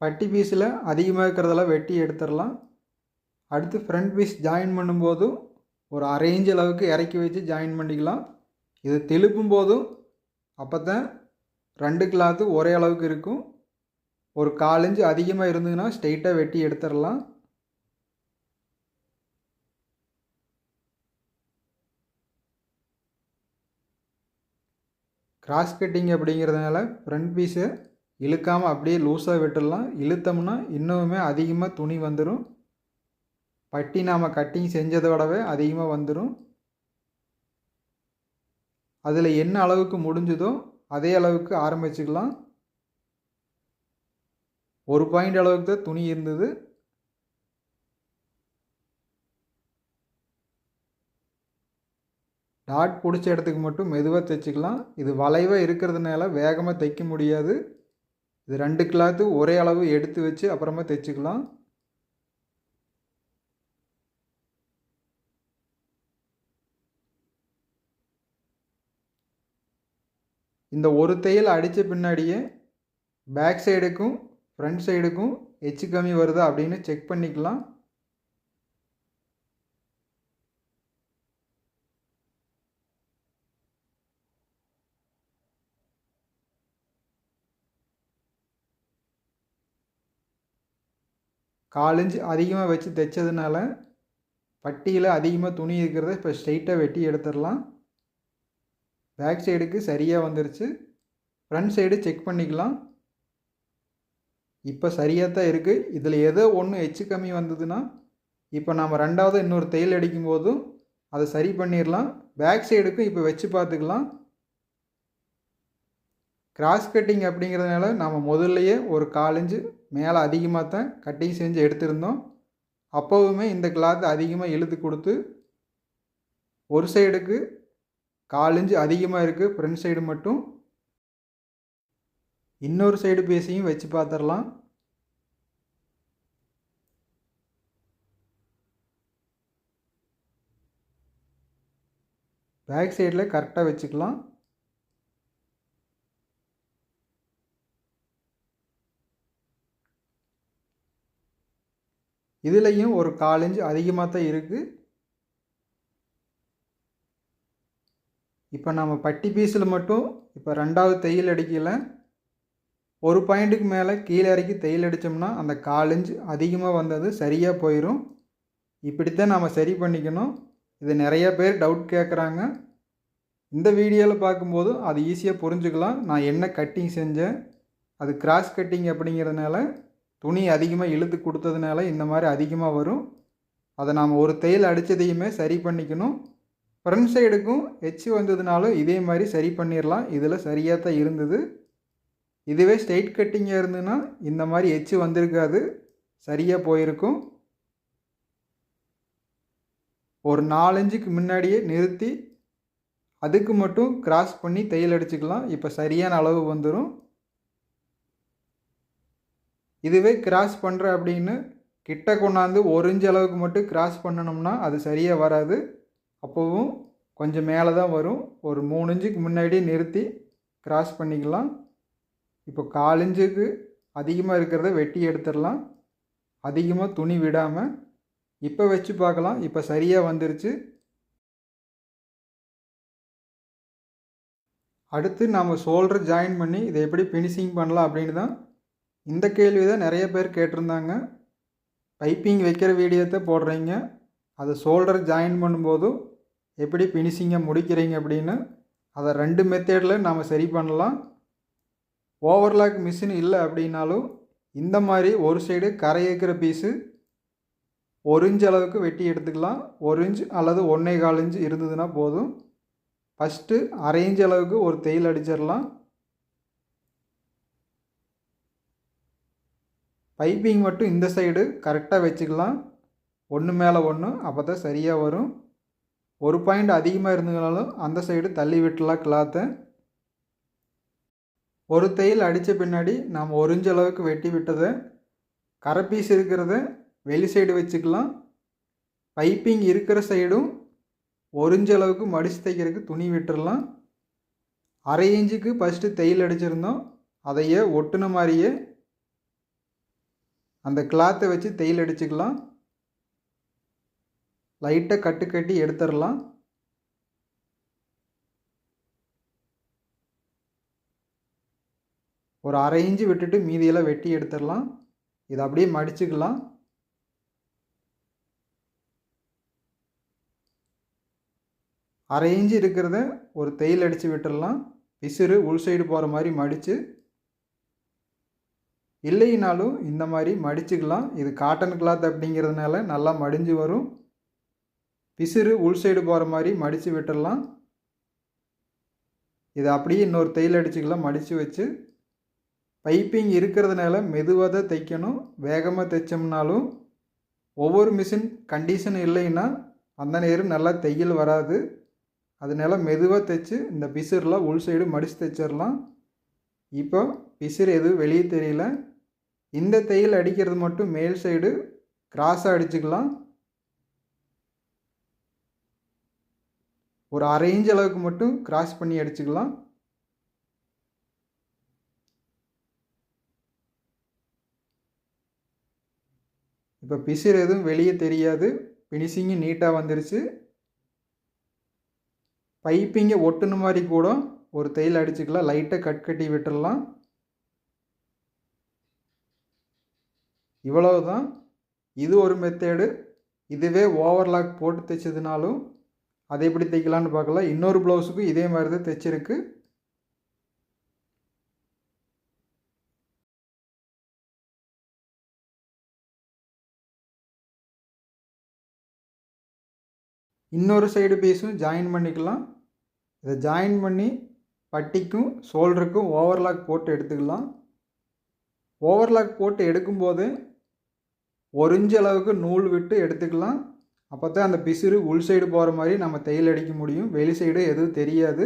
பட்டி பீஸில் அதிகமாக இருக்கிறதெல்லாம் வெட்டி எடுத்துடலாம். அடுத்து ஃப்ரண்ட் பீஸ் ஜாயின் பண்ணும்போதும் ஒரு அரை இன்ச் அளவுக்கு இறக்கி வச்சு ஜாயின் பண்ணிக்கலாம். இது திருப்பும் போதும் அப்போ தான் 2 கிளாத்து ஒரே அளவுக்கு இருக்கும். ஒரு 1/4 இன்ச் அதிகமாக இருந்ததுன்னா ஸ்ட்ரெயிட்டாக வெட்டி எடுத்துடலாம். கிராஸ் கட்டிங் அப்படிங்கிறதுனால ஃப்ரண்ட் பீஸை இழுக்காமல் அப்படியே லூஸாக விட்டுடலாம். இழுத்தோம்னா இன்னுமே அதிகமாக துணி வந்துடும். பட்டி நாம் கட்டிங் செஞ்சதை விடவே அதிகமாக வந்துடும். அதில் என்ன அளவுக்கு முடிஞ்சதோ அதே அளவுக்கு ஆரம்பிச்சுக்கலாம். 1 பாயிண்ட் அளவுக்கு தான் துணி இருந்தது. டாட் பிடிச்ச இடத்துக்கு மட்டும் மெதுவாக தைச்சிக்கலாம். இது வளைவாக இருக்கிறதுனால வேகமாக தைக்க முடியாது. இது 2 கிளாத்து ஒரே அளவு எடுத்து வச்சு அப்புறமா தைச்சிக்கலாம். இந்த ஒரு தையல் அடித்த பின்னாடியே பேக் சைடுக்கும் ஃப்ரண்ட் சைடுக்கும் எச்சு கம்மி வருதா அப்படின்னு செக் பண்ணிக்கலாம். கால் இன்ச் அதிகமாக வச்சு தைச்சதுனால பட்டியில் அதிகமாக துணி இருக்கிறத இப்போ ஸ்ட்ரைட்டாக வெட்டி எடுத்துடலாம். பேக் சைடுக்கு சரியாக வந்துருச்சு. ஃப்ரண்ட் சைடு செக் பண்ணிக்கலாம். இப்போ சரியாக தான் இருக்குது. இதில் ஏதோ ஒன்று எச்சு கம்மி வந்ததுன்னா இப்போ நாம் 2வது இன்னொரு தையல் அடிக்கும்போதும் அதை சரி பண்ணிடலாம். பேக் சைடுக்கும் இப்போ வச்சு பார்த்துக்கலாம். கிராஸ் கட்டிங் அப்படிங்கிறதுனால நம்ம முதல்லையே ஒரு 1/4 இன்ச்சு மேலே அதிகமாக தான் கட்டிங் செஞ்சு எடுத்திருந்தோம். அப்போவுமே இந்த கிளாத் அதிகமாக இழுத்து கொடுத்து ஒரு சைடுக்கு 1/4 இன்ச்சு அதிகமாக இருக்குது. ஃப்ரண்ட் சைடு மட்டும். இன்னொரு சைடு பீஸையும் வச்சு பார்த்துடலாம். பேக் சைடில் கரெக்டாக வச்சுக்கலாம். இதுலேயும் ஒரு 1/4 இன்ச் அதிகமாக தான் இருக்குது. இப்போ நம்ம பட்டி பீஸில் மட்டும் இப்போ 2வது தையல் அடிக்கல. ஒரு பாயிண்ட்டுக்கு மேலே கீழே இறக்கி தையல் அடித்தோம்னா அந்த 1/4 இன்ச் அதிகமாக வந்தது சரியாக போயிடும். இப்படித்தான் நாம் சரி பண்ணிக்கணும். இது நிறைய பேர் டவுட் கேட்குறாங்க. இந்த வீடியோவில் பார்க்கும்போது அது ஈஸியாக புரிஞ்சுக்கலாம். நான் என்ன கட்டிங் செஞ்சேன், அது கிராஸ் கட்டிங் அப்படிங்கிறதுனால துணி அதிகமாக இழுத்து கொடுத்ததுனால இந்த மாதிரி அதிகமாக வரும். அதை நாம் ஒரு தையல் அடித்ததையுமே சரி பண்ணிக்கணும். ஃப்ரண்ட் சைடுக்கும் எச்சு வந்ததுனாலும் இதே மாதிரி சரி பண்ணிடலாம். இதில் சரியாக தான் இருந்தது. இதுவே ஸ்ட்ரெயிட் கட்டிங்காக இருந்ததுன்னா இந்த மாதிரி எச்சு வந்திருக்காது, சரியாக போயிருக்கும். ஒரு 4 இன்ச்சுக்கு முன்னாடியே நிறுத்தி அதுக்கு மட்டும் கிராஸ் பண்ணி தையல் அடிச்சுக்கலாம். இப்போ சரியான அளவு வந்துடும். இதுவே கிராஸ் பண்ணுற அப்படின்னு கிட்ட கொண்டாந்து 1 இன்ச் அளவுக்கு மட்டும் கிராஸ் பண்ணணும்னா அது சரியாக வராது. அப்போவும் கொஞ்சம் மேலே தான் வரும். ஒரு 3 இன்ச்சுக்கு முன்னாடியே நிறுத்தி கிராஸ் பண்ணிக்கலாம். இப்போ 1/4 இன்ச்சுக்கு அதிகமாக இருக்கிறத வெட்டி எடுத்துடலாம். அதிகமாக துணி விடாமல் இப்போ வச்சு பார்க்கலாம். இப்போ சரியாக வந்துருச்சு. அடுத்து நாம் ஷோல்டர் ஜாயின் பண்ணி இதை எப்படி ஃபினிஷிங் பண்ணலாம் அப்படின்னு தான் இந்த கேள்வி தான் நிறைய பேர் கேட்டிருந்தாங்க. பைப்பிங் வைக்கிற வீடியோத்தை போடுறீங்க, அதை ஷோல்டர் ஜாயின் பண்ணும்போதும் எப்படி ஃபினிஷிங்கை முடிக்கிறீங்க அப்படின்னு அதை 2 மெத்தேடில் நாம் சரி பண்ணலாம். ஓவர்லாக் மிஷின் இல்லை அப்படின்னாலும் இந்த மாதிரி ஒரு சைடு கரை இருக்கிற பீஸு 1 இன்ச் அளவுக்கு வெட்டி எடுத்துக்கலாம். 1 இன்ச் அல்லது 1.25 இன்ச் இருந்ததுன்னா போதும். ஃபஸ்ட்டு அரை இன்ச் அளவுக்கு ஒரு தையல் அடிச்சிடலாம். பைப்பிங் மட்டும் இந்த சைடு கரெக்டாக வச்சுக்கலாம். ஒன்று மேலே ஒன்று, அப்போ தான் சரியாக வரும். ஒரு பாயிண்ட் அதிகமாக இருந்ததுனாலும் அந்த சைடு தள்ளி விட்டுலாம் கிளாத்தை. ஒரு தையல் அடித்த பின்னாடி நாம் 1 இன்ச் அளவுக்கு வெட்டி விட்டதை கரை பீஸ் இருக்கிறத வெளி சைடு வச்சுக்கலாம். பைப்பிங் இருக்கிற சைடும் 1 இன்ச் அளவுக்கு மடித்து தைக்கிறதுக்கு துணி விட்டுடலாம். அரை இன்ச்சுக்கு ஃபஸ்ட்டு தையல் அடிச்சிருந்தோம், அதையே ஒட்டுன மாதிரியே அந்த கிளாத்தை வச்சு தையல் அடிச்சுக்கலாம். லைட்டாக கட்டு கட்டி எடுத்துடலாம். ஒரு 1/2 இன்ச்சு விட்டுட்டு மீதியெல்லாம் வெட்டி எடுத்துடலாம். இதை அப்படியே மடிச்சுக்கலாம். அரை இன்ச்சு இருக்கிறத ஒரு தையல் அடித்து விட்டுடலாம். பிசுறு உள் சைடு போகிற மாதிரி மடித்து, இல்லைனாலும் இந்த மாதிரி மடிச்சுக்கலாம். இது காட்டன் கிளாத் அப்படிங்கிறதுனால நல்லா மடிஞ்சு வரும். பிசுறு உள் சைடு போகிற மாதிரி மடித்து விட்டுடலாம். இதை அப்படியே இன்னொரு தையல் அடிச்சுக்கலாம். மடித்து வச்சு பைப்பிங் இருக்கிறதுனால மெதுவாக தான் தைக்கணும். வேகமாக தைச்சோம்னாலும் ஒவ்வொரு மிஷின் கண்டிஷன் இல்லைன்னா அந்த நேரம் நல்லா தையல் வராது. அதனால மெதுவாக தைச்சு இந்த பிசுறுலாம் உள் சைடு மடித்து தைச்சிடலாம். இப்போ பிசுறு எதுவும் வெளியே தெரியல. இந்த தையல் அடிக்கிறது மட்டும் மேல் சைடு கிராஸாக அடிச்சுக்கலாம். ஒரு 1/2 இன்ச் அளவுக்கு மட்டும் கிராஸ் பண்ணி அடிச்சுக்கலாம். இப்போ பிசுறு எதுவும் வெளியே தெரியாது. ஃபினிஷிங்கு நீட்டாக வந்துருச்சு. பைப்பிங்கை ஒட்டுன மாதிரி கூட ஒரு தையல் அடிச்சுக்கலாம். லைட்டாக கட்டி விட்டுடலாம். இவ்வளவுதான். இது ஒரு மெத்தேடு. இதுவே ஓவர்லாக் போட்டு தைச்சதுனாலும் அதை எப்படி தைக்கலான்னு பார்க்கலாம். இன்னொரு ப்ளவுஸுக்கும் இதே மாதிரி தான் தைச்சிருக்கு. இன்னொரு சைடு பீஸும் ஜாயின் பண்ணிக்கலாம். இதை ஜாயின் பண்ணி பட்டிக்கும் ஷோல்டருக்கும் ஓவர்லாக் போட்டு எடுத்துக்கலாம். ஓவர்லாக் போட்டு எடுக்கும்போது 1 இன்ச் அளவுக்கு நூல் விட்டு எடுத்துக்கலாம். அப்போ தான் அந்த பிசுறு உள் சைடு போகிற மாதிரி நம்ம தையல் அடிக்க முடியும். வெளி சைடு எதுவும் தெரியாது.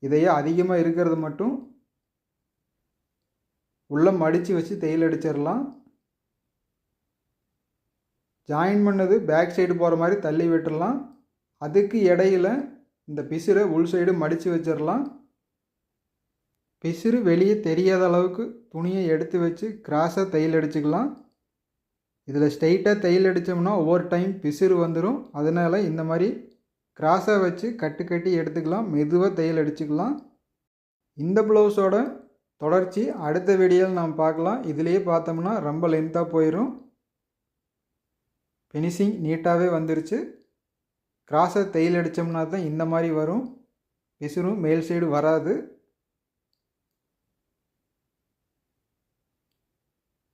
இதையே அதிகமாக இருக்கிறது மட்டும் உள்ளே மடித்து வச்சு தையல் அடிச்சிடலாம். ஜாயின் பண்ணது பேக் சைடு போகிற மாதிரி தள்ளி விட்டுடலாம். அதுக்கு இடையில் இந்த பிசுரை உள் சைடு மடித்து வச்சிடலாம். பிசுறு வெளியே தெரியாத அளவுக்கு துணியை எடுத்து வச்சு கிராஸாக தையல் அடிச்சுக்கலாம். இதில் ஸ்ட்ரைட்டாக தையல் அடித்தோம்னா ஒவ்வொரு டைம் பிசுறு வந்துடும். அதனால் இந்த மாதிரி கிராஸாக வச்சு கட்டி எடுத்துக்கலாம். மெதுவாக தையல் அடிச்சுக்கலாம். இந்த ப்ளவுஸோட தொடர்ச்சி அடுத்த வீடியோவில் நாம் பார்க்கலாம். இதிலேயே பார்த்தோம்னா ரொம்ப லென்த்தாக போயிடும். ஃபினிஷிங் நீட்டாகவே வந்துருச்சு. கிராஸாக தையல் அடித்தோம்னா தான் இந்த மாதிரி வரும். பிசுறும் மேல் சைடு வராது.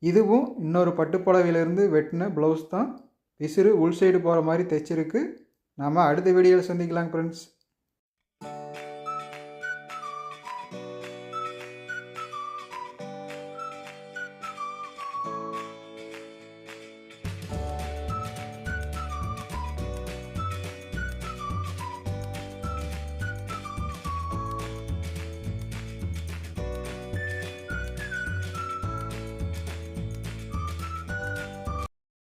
இதுவும் இன்னொரு பட்டுப்புடவையிலேருந்து வெட்டின ப்ளவுஸ் தான். பிசுறு உள் சைடு போகிற மாதிரி தைச்சிருக்கு. நாம் அடுத்த வீடியோவில் சந்திக்கலாங்க ஃப்ரெண்ட்ஸ்.